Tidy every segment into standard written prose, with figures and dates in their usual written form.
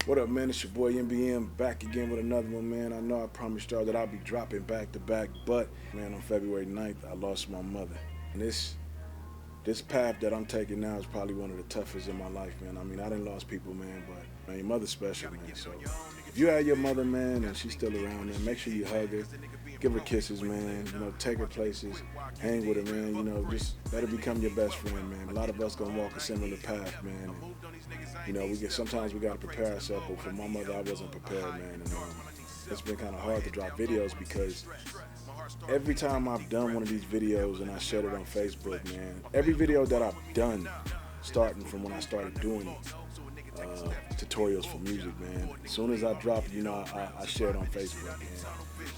What up, man? It's your boy NBM back again with another one, man. I know I promised y'all that I'll be dropping back to back, but man, on February 9th, I lost my mother. And this path that I'm taking now is probably one of the toughest in my life, man. I mean, I done lost people, man, but man, your mother's special, man. So if you had your mother, man, and she's still around, man, make sure you hug her, give her kisses, man. You know, take her places, hang with her, man. You know, just let her become your best friend, man. A lot of us gonna walk a similar path, man. And, you know, sometimes we gotta prepare ourselves. But for my mother, I wasn't prepared, man. And it's been kind of hard to drop videos because every time I've done one of these videos and I shared it on Facebook, man, every video that I've done, starting from when I started doing tutorials for music, man, as soon as I drop, you know, I share it on Facebook, man.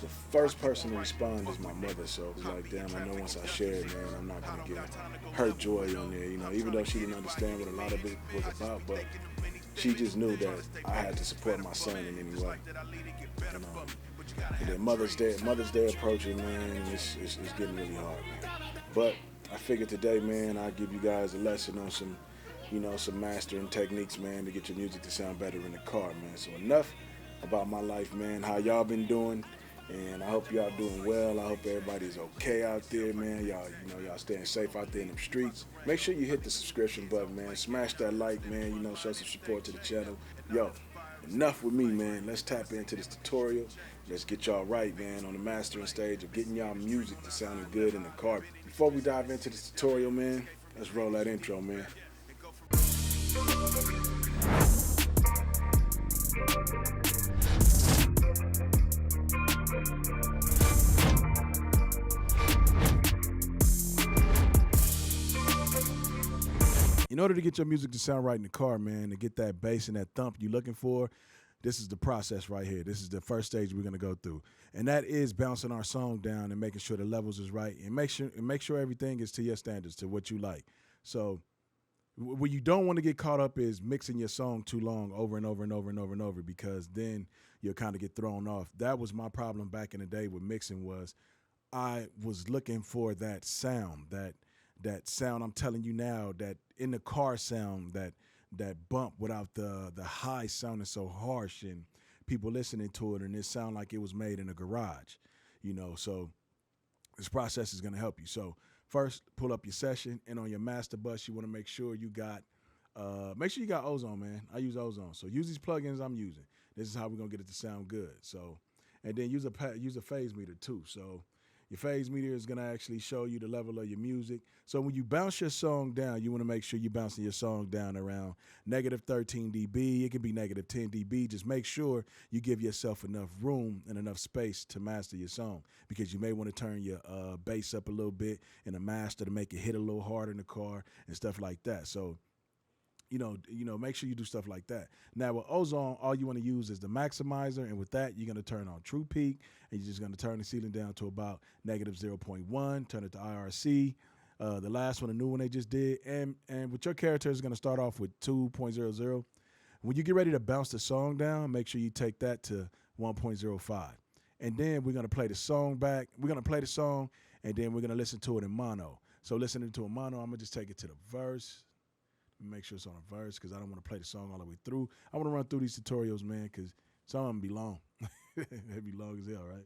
The first person to respond is my mother, so it's like, damn, I know once I share it, man, I'm not gonna get her joy on there, you know, even though she didn't understand what a lot of it was about, but she just knew that I had to support my son in any way. And then Mother's Day approaching, man, it's getting really hard, man. But I figured today, man, I'll give you guys a lesson on some, you know, some mastering techniques, man, to get your music to sound better in the car, man. So enough about my life, man, how y'all been doing, and I hope y'all doing well. I hope everybody's okay out there, man. Y'all staying safe out there in the streets. Make sure you hit the subscription button, man. Smash that like, man, you know, show some support to the channel. Yo, enough with me, man. Let's tap into this tutorial. Let's get y'all right, man, on the mastering stage of getting y'all music to sound good in the car. Before we dive into this tutorial, man, let's roll that intro, man. In order to get your music to sound right in the car, man, to get that bass and that thump you're looking for, this is the process right here. This is the first stage we're gonna go through, and that is bouncing our song down and making sure the levels is right, and make sure everything is to your standards, to what you like. So what you don't want to get caught up is mixing your song too long over and over and over and over and over, because then you'll kind of get thrown off. That was my problem back in the day with mixing, was I was looking for that sound, that sound I'm telling you now, that in the car sound, that bump without the high sounding so harsh and people listening to it and it sound like it was made in a garage, you know. So this process is gonna help you. So first, pull up your session, and on your master bus, you wanna make sure you got ozone, man. I use ozone. So use these plugins I'm using. This is how we're gonna get it to sound good. So, and then use a phase meter too. So your phase meter is gonna actually show you the level of your music. So when you bounce your song down, you wanna make sure you're bouncing your song down around -13 dB. It can be -10 dB. Just make sure you give yourself enough room and enough space to master your song, because you may wanna turn your bass up a little bit in a master to make it hit a little harder in the car and stuff like that. So you know, make sure you do stuff like that. Now with ozone, all you want to use is the maximizer, and with that, you're gonna turn on true peak, and you're just gonna turn the ceiling down to about -0.1. Turn it to IRC. The last one, the new one they just did, and with your character is gonna start off with 2.00. When you get ready to bounce the song down, make sure you take that to 1.05, and then we're gonna play the song back. We're gonna play the song, and then we're gonna listen to it in mono. So listening to a mono, I'm gonna just take it to the verse. Make sure it's on a verse, because I don't want to play the song all the way through. I want to run through these tutorials, man, because some of them be long. They be long as hell, right?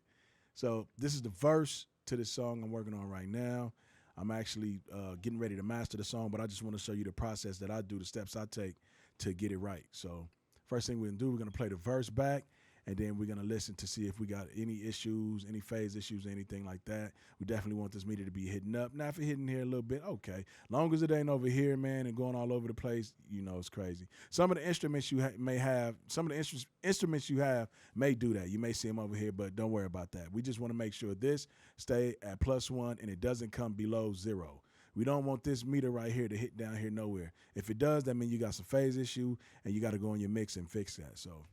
So this is the verse to this song I'm working on right now. I'm actually getting ready to master the song, but I just want to show you the process that I do, the steps I take to get it right. So first thing we're going to do, we're going to play the verse back, and then we're going to listen to see if we got any issues, any phase issues, anything like that. We definitely want this meter to be hitting up. Now, if it's hitting here a little bit, okay. Long as it ain't over here, man, and going all over the place, you know, it's crazy. Some of the instruments you may have, some of the instruments you have may do that. You may see them over here, but don't worry about that. We just want to make sure this stay at +1 and it doesn't come below 0. We don't want this meter right here to hit down here nowhere. If it does, that means you got some phase issue, and you got to go in your mix and fix that. So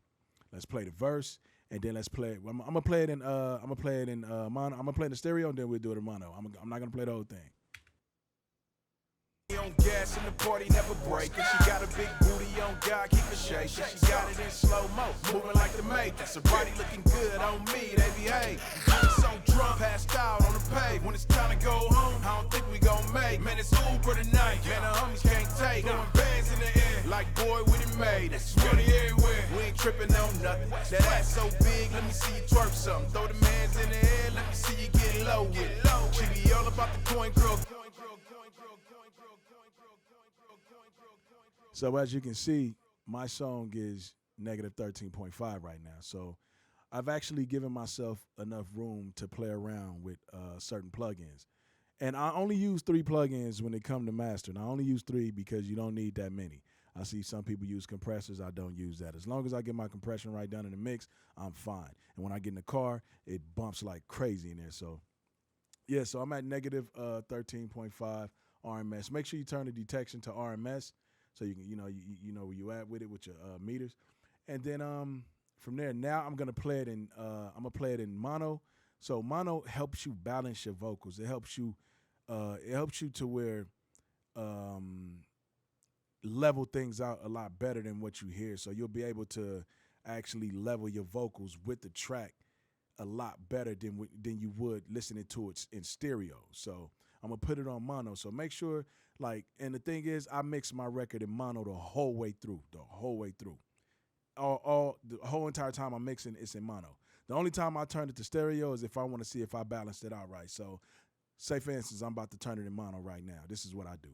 let's play the verse, and then let's play it. I'm gonna play it in mono. I'm gonna play it in stereo, and then we'll do it in mono. I'm not gonna play the whole thing. On gas and the party never breaking. She got a big booty on God, keep it shaking. She got it in slow-mo, moving like the Matrix. Her body looking good on me, they behave. I'm so drunk, passed out on the pave. When it's time to go home, I don't think we gon' make. Man, it's Uber tonight, man, the homies can't take. Throwing bands in the air, like boy, we done made it. Money everywhere, we ain't tripping on nothing. That ass so big, let me see you twerk something. Throw the mans in the air, let me see you get low with it. She be all about the coin, girl. So as you can see, my song is negative 13.5 right now. So I've actually given myself enough room to play around with certain plugins. And I only use 3 plugins when it comes to mastering. I only use 3 because you don't need that many. I see some people use compressors. I don't use that. As long as I get my compression right down in the mix, I'm fine. And when I get in the car, it bumps like crazy in there. So, yeah, so I'm at negative 13.5 RMS. Make sure you turn the detection to RMS so you can, you know where you at with it with your meters. And then from there, now I'm gonna play it in mono. So mono helps you balance your vocals. It helps you to where level things out a lot better than what you hear. So you'll be able to actually level your vocals with the track a lot better than you would listening to it in stereo. So I'm gonna put it on mono. So make sure, and the thing is, I mix my record in mono the whole way through. The whole entire time I'm mixing, it's in mono. The only time I turn it to stereo is if I want to see if I balanced it out right. So, say for instance, I'm about to turn it in mono right now. This is what I do.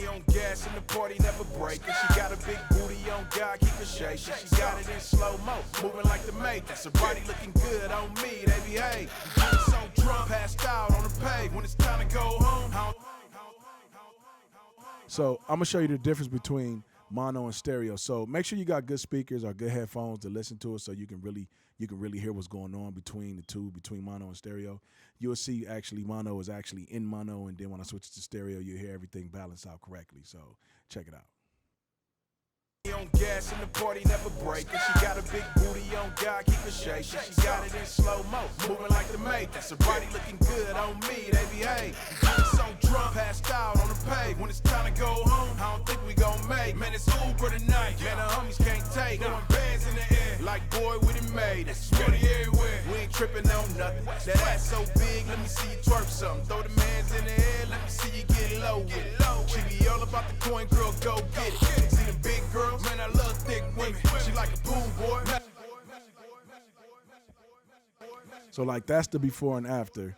On gas and the party never breaking. She got a big booty on God, keep it shaking. She got it in slow mo, moving like the Matrix. Her body looking good on me, they behave. I'm so drunk, passed out on the pave. When it's time to go home. So I'm gonna show you the difference between mono and stereo. So make sure you got good speakers or good headphones to listen to it, so you can really hear what's going on between the two, between mono and stereo. You'll see actually mono is actually in mono, and then when I switch to stereo, you hear everything balanced out correctly. So check it out. On gas and the party never breaking. She got a big booty on God, keep it shaking. She got it in slow mo, moving like the Matrix. Her body looking good on me, they behave. I'm so drunk, passed out on the pave. When it's time to go home, I don't think we gon' make. Man, it's Uber tonight. Man, the homies can't take. Throwing bands in the air, like boy, we done made it. Money everywhere, we ain't tripping on nothing. That ass so big, let me see you twerk something. Throw the mans in the air, let me see you get low with it. She be all about the coin, girl, go get it. See the big girls, man, I love thick women. She like a pool boy. So that's the before and after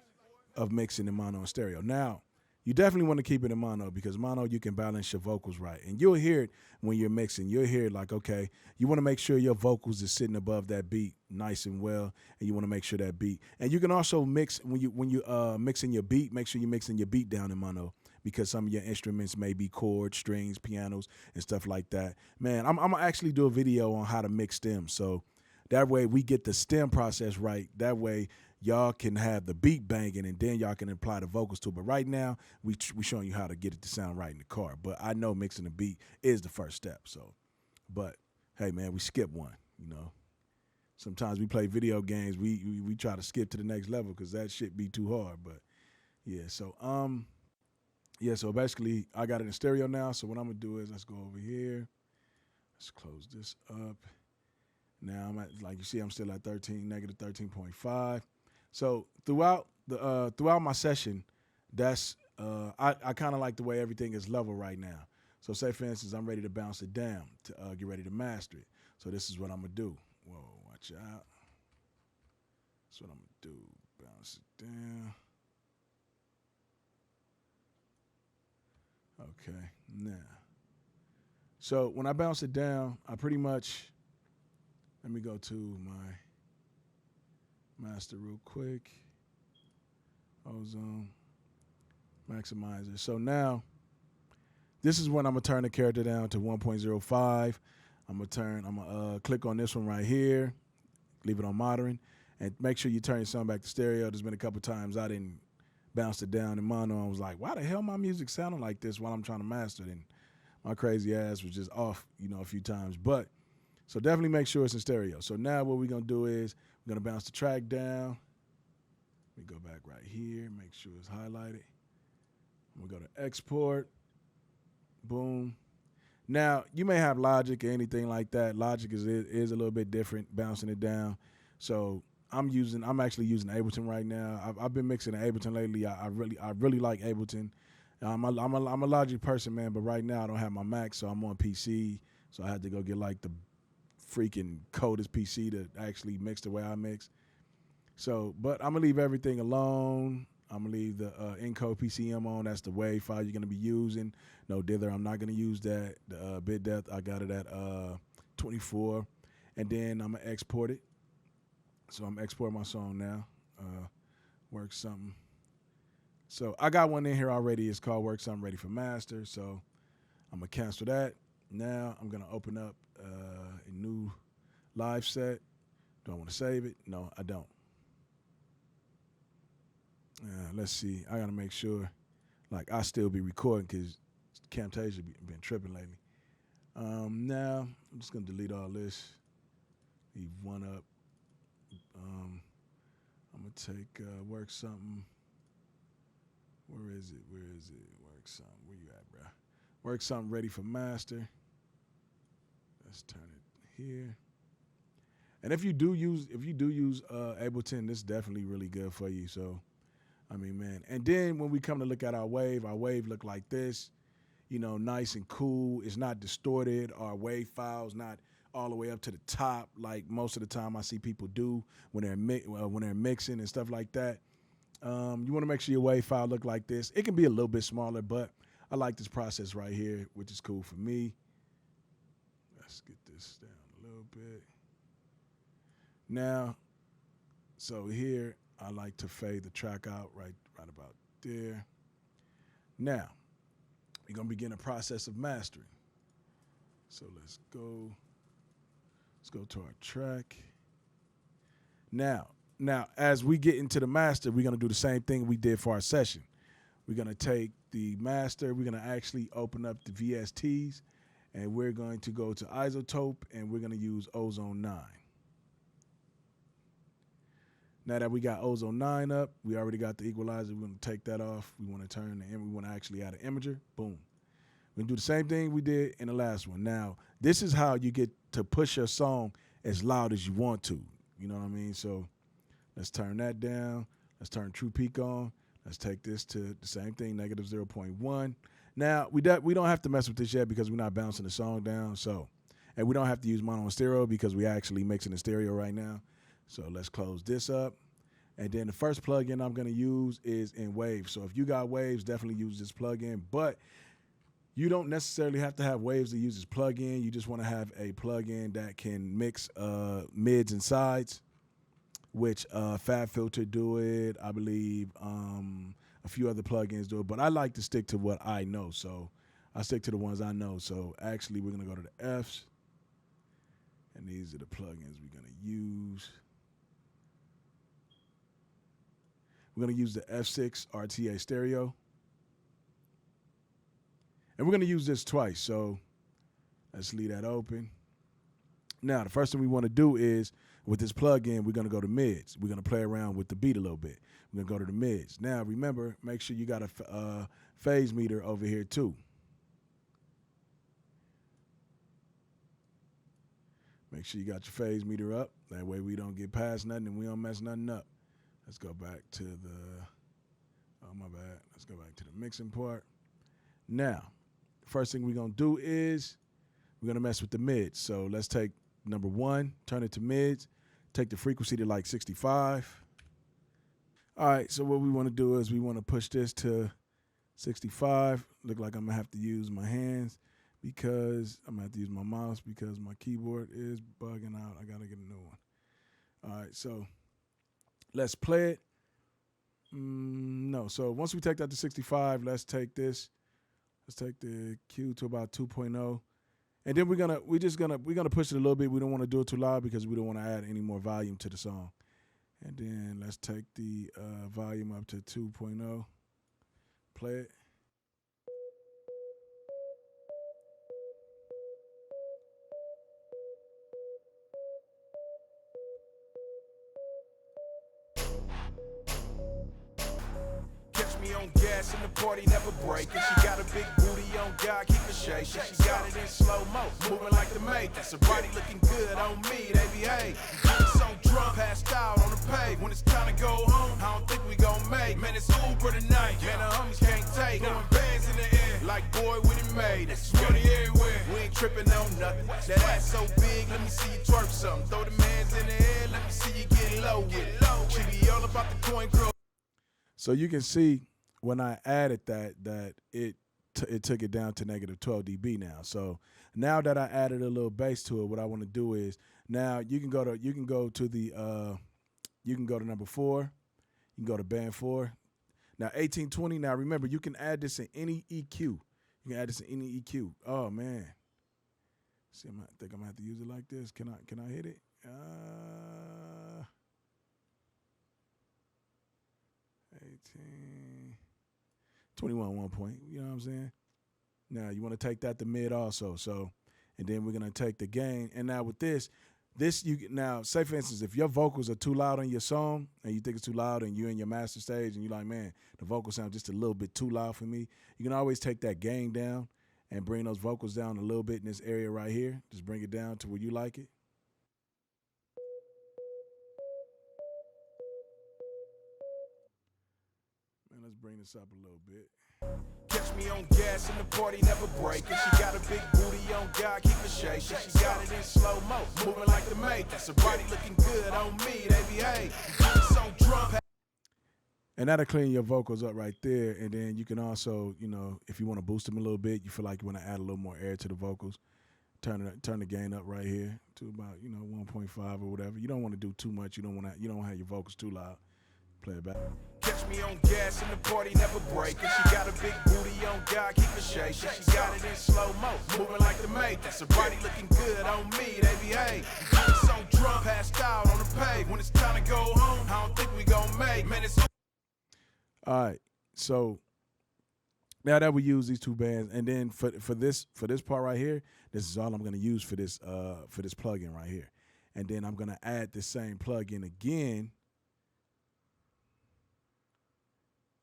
of mixing in mono and stereo. Now, you definitely want to keep it in mono because mono, you can balance your vocals right. And you'll hear it when you're mixing. You'll hear it okay, you want to make sure your vocals is sitting above that beat nice and well, and you want to make sure that beat. And you can also mix, when you mixing your beat, make sure you're mixing your beat down in mono, because some of your instruments may be chords, strings, pianos, and stuff like that. Man, I'm going to actually do a video on how to mix stems. So that way we get the stem process right. That way y'all can have the beat banging, and then y'all can apply the vocals to it. But right now, we showing you how to get it to sound right in the car. But I know mixing the beat is the first step. So, but hey, man, we skip one, Sometimes we play video games. We try to skip to the next level because that shit be too hard. But yeah, so so basically I got it in stereo now. So what I'm gonna do is, let's go over here. Let's close this up. Now I'm at, like you see, I'm still at negative 13.5. So throughout my session, that's I kind of like the way everything is level right now. So say for instance, I'm ready to bounce it down to get ready to master it. So this is what I'm gonna do. Whoa, watch out. That's what I'm gonna do. Bounce it down. Okay, now. So when I bounce it down, I pretty much, let me go to my master real quick. Ozone, maximizer. So now, this is when I'm gonna turn the character down to 1.05. I'm gonna click on this one right here, leave it on modern, and make sure you turn your sound back to stereo. There's been a couple times I didn't bounce it down in mono. I was like, why the hell my music sounding like this while I'm trying to master it? And my crazy ass was just off, a few times. But so definitely make sure it's in stereo. So now what we're gonna do is we're gonna bounce the track down. Let me go back right here, make sure it's highlighted. I'm gonna go to export. Boom. Now you may have Logic or anything like that. Logic is a little bit different, bouncing it down. So I'm actually using Ableton right now. I've been mixing in Ableton lately. I really like Ableton. I'm a Logic person, man, but right now I don't have my Mac, so I'm on PC. So I had to go get like the freaking coldest PC to actually mix the way I mix. So, but I'm gonna leave everything alone. I'm gonna leave the encode PCM on. That's the WAV file you're gonna be using. No dither. I'm not gonna use that. The bit depth, I got it at 24, and then I'm gonna export it. So I'm exporting my song now. Work something. So I got one in here already. It's called Work Something Ready for Master. So I'm gonna cancel that. Now I'm gonna open up a new live set. Do I want to save it? No, I don't. Let's see. I gotta make sure, like, I still be recording because Camtasia been tripping lately. Now I'm just gonna delete all this. Leave one up. I'm gonna take Work Something. Where is it? Work Something. Where you at, bro? Work Something Ready for Master. Let's turn it here. And if you do use Ableton, this is definitely really good for you. So, I mean, man. And then when we come to look at our wave look like this. You know, nice and cool. It's not distorted. Our wave file's not all the way up to the top like most of the time I see people do when they're mixing and stuff like that. You want to make sure your wave file look like this. It can be a little bit smaller, but I like this process right here, which is cool for me. Let's get this down a little bit. Now, so here I like to fade the track out right about there. Now, we're gonna begin a process of mastering. So let's go to our track. Now, as we get into the master, we're gonna do the same thing we did for our session. We're gonna take the master, we're gonna actually open up the VSTs, and we're going to go to Isotope, and we're gonna use Ozone 9. Now that we got Ozone 9 up, we already got the equalizer. We're gonna take that off. We wanna we wanna actually add an imager. Boom. We're gonna do the same thing we did in the last one. Now, this is how you get to push your song as loud as you want to. You know what I mean? So let's turn that down. Let's turn True Peak on. Let's take this to the same thing, negative 0.1. Now, we don't have to mess with this yet because we're not bouncing the song down. So, and we don't have to use mono and stereo because we actually mixing the stereo right now. So let's close this up. And then the first plugin I'm gonna use is in Waves. So if you got Waves, definitely use this plugin. But you don't necessarily have to have Waves to use this plugin. You just want to have a plugin that can mix mids and sides, which Fab Filter do it. I believe a few other plugins do it. But I like to stick to what I know. So I stick to the ones I know. So actually, we're going to go to the Fs. And these are the plugins we're going to use. We're going to use the F6 RTA stereo. And we're going to use this twice, so let's leave that open. Now, the first thing we want to do is, with this plugin, we're going to go to mids. We're going to play around with the beat a little bit. We're going to go to the mids. Now, remember, make sure you got a phase meter over here, too. Make sure you got your phase meter up. That way we don't get past nothing and we don't mess nothing up. Let's go back to my bad. Let's go back to the mixing part. Now, first thing we're going to do is we're going to mess with the mids. So let's take number 1, turn it to mids, take the frequency to like 65. All right, so what we want to do is we want to push this to 65. Look like I'm going to have to use my hands because I'm going to have to use my mouse because my keyboard is bugging out. I got to get a new one. All right, so let's play it. No, so once we take that to 65, let's take this. Let's take the Q to about 2.0. And then we're gonna push it a little bit. We don't want to do it too loud because we don't want to add any more volume to the song. And then let's take the volume up to 2.0. Play it. Catch me on gas and the party never breaking. She got a big booty on God, keep it shaking. She got it in slow-mo, moving like the Matrix. Her body looking good on me, they behave. So drunk, passed out on the pave. When it's time to go home, I don't think we gon' make. Man, it's Uber tonight. Man, the homies can't take. Throwing bands in the air, like boy, we done made it. Money everywhere, we ain't tripping on nothing. That ass so big, let me see you twerk something. Throw the mans in the air, let me see you get low with it. She be all about the coin girl. So you can see when I added that it took it down to negative 12 dB now. So now that I added a little bass to it, what I want to do is now you can go to number 4, you can go to band 4. Now 1820. Now remember, you can add this in any EQ. You can add this in any EQ. Oh man. See, I think I'm gonna have to use it like this. Can I hit it? 18, 21 1 point. You know what I'm saying? Now you want to take that to mid also. So, and then we're gonna take the gain. And now with this now say for instance, if your vocals are too loud on your song and you think it's too loud and you're in your master stage and you're like, man, the vocals sound just a little bit too loud for me, you can always take that gain down and bring those vocals down a little bit in this area right here. Just bring it down to where you like it. Man, let's bring this up a little bit. Catch me on gas and the party never breaking. She got a big booty on God, keep it shaking. She got it in slow-mo, moving like the Matrix. Her body looking good on me, they behave. So drunk. And that'll clean your vocals up right there. And then you can also, you know, if you want to boost them a little bit, you feel like you want to add a little more air to the vocals, turn the gain up right here to about, 1.5 or whatever. You don't want to do too much. You don't want to have your vocals too loud. Play it back. Catch me on gas and the party never breaking. She got a big booty on God, keep it shaking. She got it in slow-mo, moving like the Matrix. Her body looking good on me, they behave. So drunk, passed out on the pave. When it's time to go home, I don't think we gon' make. Man, it's all right, so now that we use these two bands, and then for this part right here, this is all I'm going to use for this plugin right here, and then I'm going to add the same plugin again.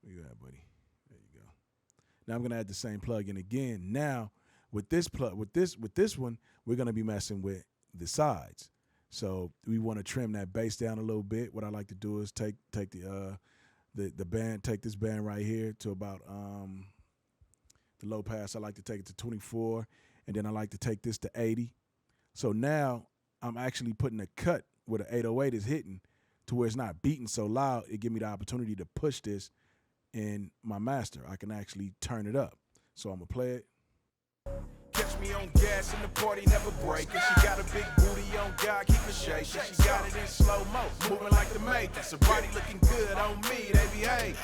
Where you at, buddy? There you go. Now I'm going to add the same plugin again. Now with this one, we're going to be messing with the sides. So we want to trim that bass down a little bit. What I like to do is take the band, take this band right here to about the low pass. I like to take it to 24, and then I like to take this to 80. So now I'm actually putting a cut where the 808 is hitting to where it's not beating so loud. It gives me the opportunity to push this in my master. I can actually turn it up. So I'm going to play it. Catch me on gas and the party never breaking. She got a big booty on God, keep it shaking. She got it in slow-mo, moving like the Matrix. Her body looking good on me, they behave.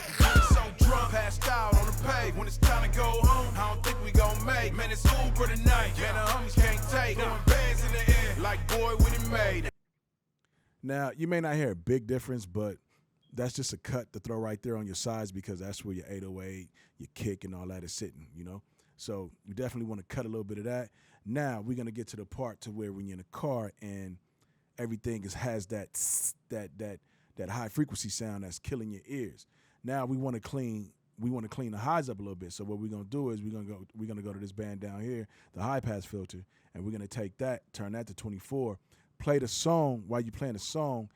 So drunk, passed out on the pave. When it's time to go home, I don't think we gon' make. Man, it's Uber tonight. Man, the homies can't take. Throwing bands in the air, like boy, we done made it. Now, you may not hear a big difference, but that's just a cut to throw right there on your sides because that's where your 808, your kick, and all that is sitting, So you definitely want to cut a little bit of that. Now we're gonna get to the part to where when you're in a car and everything has that high frequency sound that's killing your ears. Now we want to clean the highs up a little bit. So what we're gonna do is we're gonna go to this band down here, the high pass filter, and we're gonna take that, turn that to 24, play the song while you're playing the song.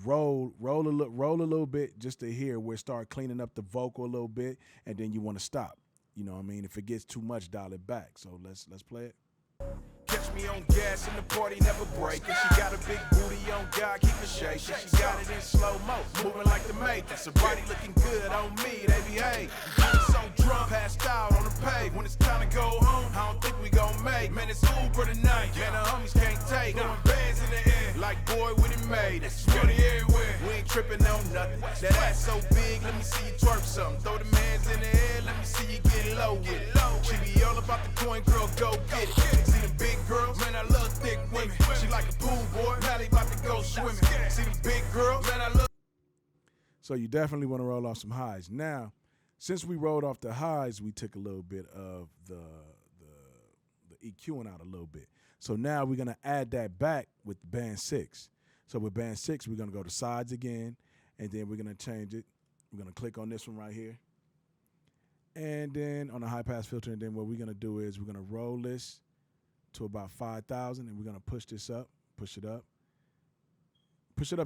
Roll a little bit just to hear where start cleaning up the vocal a little bit, and then you want to stop. You know what I mean? If it gets too much, dial it back. So let's play it. Catch me on gas and the party never breaking. She got a big booty on God, keep it shaking. She got it in slow-mo, moving like the Matrix. Her body looking good on me, they behave. So drunk, passed out on the pave. When it's time to go home, I don't think we gon' make. Man, it's Uber tonight. Man, the homies can't take. Throwing bands in the air, like boy, we done made it. Money everywhere, we ain't tripping on nothing. That ass so big, let me see you twerk something. Throw the mans in the air, let me see you get low with it. She be all about the coin, girl, go get it. See the big girls, man, I love thick women. She like a pool boy, now they about to go swimming. See the big girls, man, I love. So you definitely want to roll off some highs. Now, since we rolled off the highs, we took a little bit of the EQing out a little bit. So now we're gonna add that back with band 6. So with band 6, we're gonna go to sides again, and then we're gonna change it. We're gonna click on this one right here. And then on a high pass filter, and then what we're gonna do is we're gonna roll this to about 5,000, and we're gonna push this up, push it up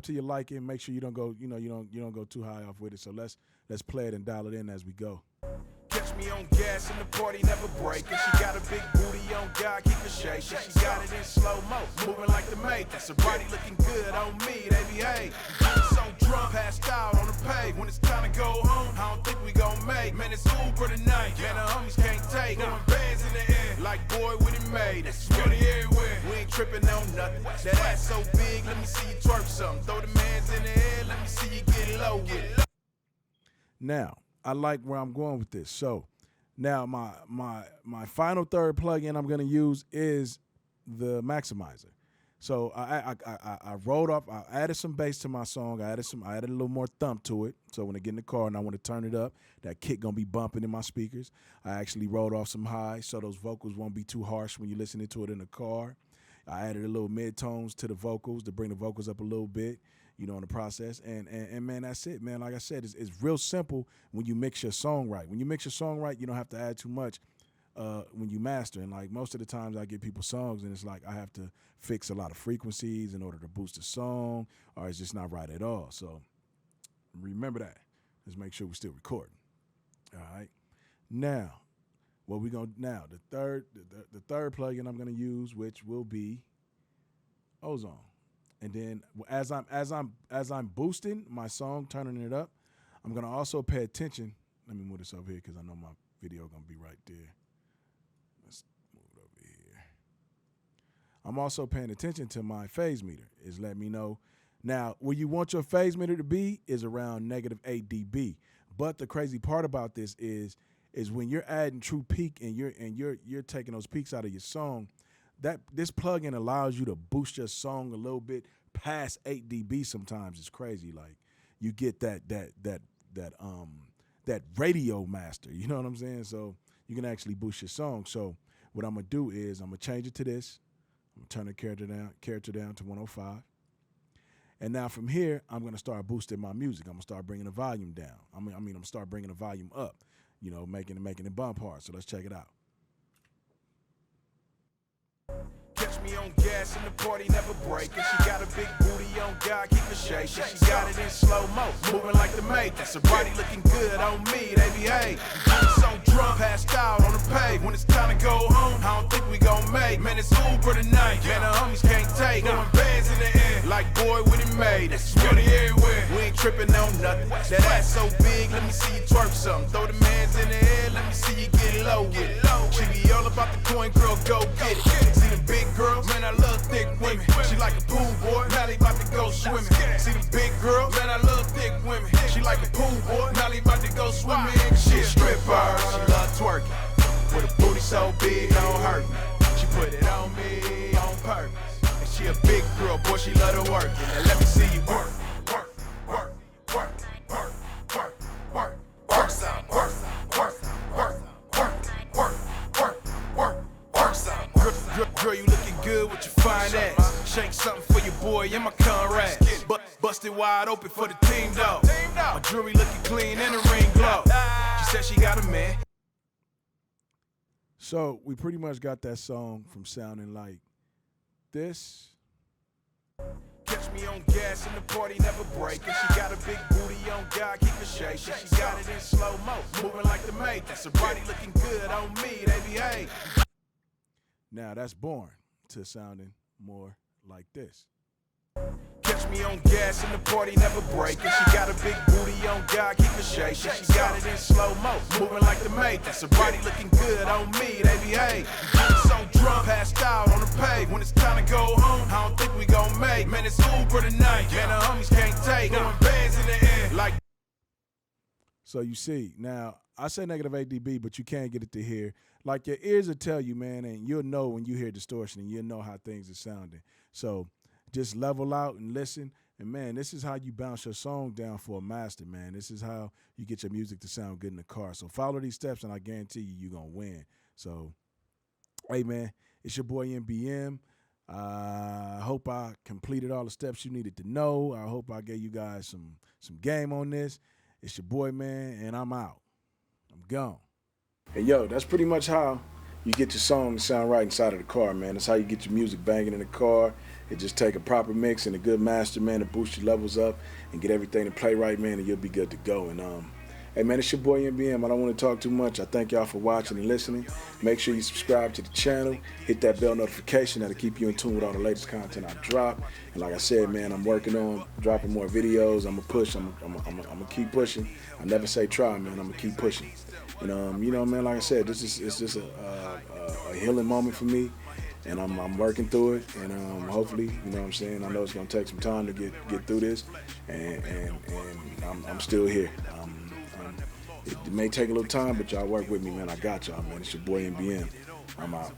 till you like it. Make sure you don't go, you don't go too high off with it. So let's play it and dial it in as we go. Catch me on gas and the party never breaking. She got a big booty on God, keep it shaking. She got it in slow-mo, moving like the Matrix. Sobriety looking good on me, they behave. So drunk, passed out on the pave. When it's time to go home, I don't think we gon' make. Man, it's Uber tonight, man, the homies can't take. Going bands in the air, like boy, what it made. That's money everywhere, we ain't tripping on nothing. That ass so big, let me see you twerk something. Throw the mans in the air, let me see you get low with it. Now, I like where I'm going with this. So now my final third plugin I'm gonna use is the maximizer. So I rolled up, I added some bass to my song, I added a little more thump to it. So when I get in the car and I want to turn it up, that kick gonna be bumping in my speakers. I actually rolled off some highs so those vocals won't be too harsh when you're listening to it in the car. I added a little mid-tones to the vocals to bring the vocals up a little bit, in the process. And man, that's it, man. Like I said, it's real simple when you mix your song right. When you mix your song right, you don't have to add too much when you master. And like most of the times I get people songs and it's like I have to fix a lot of frequencies in order to boost the song, or it's just not right at all. So remember that. Let's make sure we're still recording. All right. Now, the third plugin I'm gonna use, which will be Ozone. And then as I'm boosting my song, turning it up, I'm gonna also pay attention. Let me move this over here because I know my video gonna be right there. Let's move it over here. I'm also paying attention to my phase meter. It's letting me know. Now, where you want your phase meter to be is around -8 dB. But the crazy part about this is when you're adding true peak and you're taking those peaks out of your song, that this plugin allows you to boost your song a little bit past 8 dB. Sometimes it's crazy. Like you get that radio master. You know what I'm saying? So you can actually boost your song. So what I'm gonna do is I'm gonna change it to this. I'm gonna turn the character down to 105. And now from here, I'm gonna start boosting my music. I'm gonna start bringing the volume down. I'm gonna start bringing the volume up. Making it bump hard. So let's check it out. Catch me on gas and the party never breaking. She got a big booty on God, keep it shaking. She got it in slow-mo, moving like the Matrix. Sobriety looking good on me, they behave. So drunk, passed out on the pave. When it's time to go home, I don't think we gon' make. Man, it's Uber tonight, man, the homies can't take. Going bands in the air, like boy, what it made. That's money everywhere, we ain't tripping on nothing. That ass so big, let me see you twerk something. Throw the mans in the air, let me see you get low with it. She be all about the coin, girl, go get it. See them big girls, man, I love thick women. She like a pool boy, now they about to go swimming. See them big girls, man, I love thick women. She like a pool boy, now they about to go swimming. She a stripper, she love twerking. With a booty so big, don't hurt me. She put it on me on purpose. And she a big girl, boy, she love to work it. Now let me see you work, work, work, work, work, work, work, work some, work, work, work, work, work, work, work, work some. Girl, you looking good with your fine ass. Shake something for your boy and my comrades. Busted wide open for the team, dog. My jewelry looking clean and the ring glow. She said she got a man. So we pretty much got that song from sounding like this. Catch me on gas and the party never breaking. She got a big booty on God, keep it shaking. She got it in slow-mo, moving like the Matrix. Sobriety looking good on me, they behave. Now that's Born to sounding more like this. Catch me on gas and the party never breaking. She got a big booty on God, keep it shaking. She got it in slow-mo, moving like the Matrix. Sobriety looking good on me, they behave. So drunk, passed out on the pave. When it's time to go home, I don't think we gon' make. Man, it's Uber tonight, man, the homies can't take. Going bands in the air, like. So you see, now I say -8 dB, but you can't get it to hear. Like your ears will tell you, man, and you'll know when you hear distortion and you'll know how things are sounding. So just level out and listen. And man, this is how you bounce your song down for a master, man. This is how you get your music to sound good in the car. So follow these steps and I guarantee you're going to win. So, hey, man, it's your boy MBM. I hope I completed all the steps you needed to know. I hope I gave you guys some game on this. It's your boy, man, and I'm out. I'm gone. And yo, that's pretty much how you get your song to sound right inside of the car, man. That's how you get your music banging in the car. It just take a proper mix and a good master, man, to boost your levels up and get everything to play right, man, and you'll be good to go. And hey, man, it's your boy MBM. I don't want to talk too much. I thank y'all for watching and listening. Make sure you subscribe to the channel. Hit that bell notification. That'll keep you in tune with all the latest content I drop. And like I said, man, I'm working on dropping more videos. I'm going to push. I'm going to keep pushing. I never say try, man. I'm going to keep pushing. And, you know, man, like I said, it's just a healing moment for me. And I'm working through it, and hopefully, you know what I'm saying, I know it's going to take some time to get through this, and I'm still here. It may take a little time, but y'all work with me, man. I got y'all, man. It's your boy MBN. I'm out.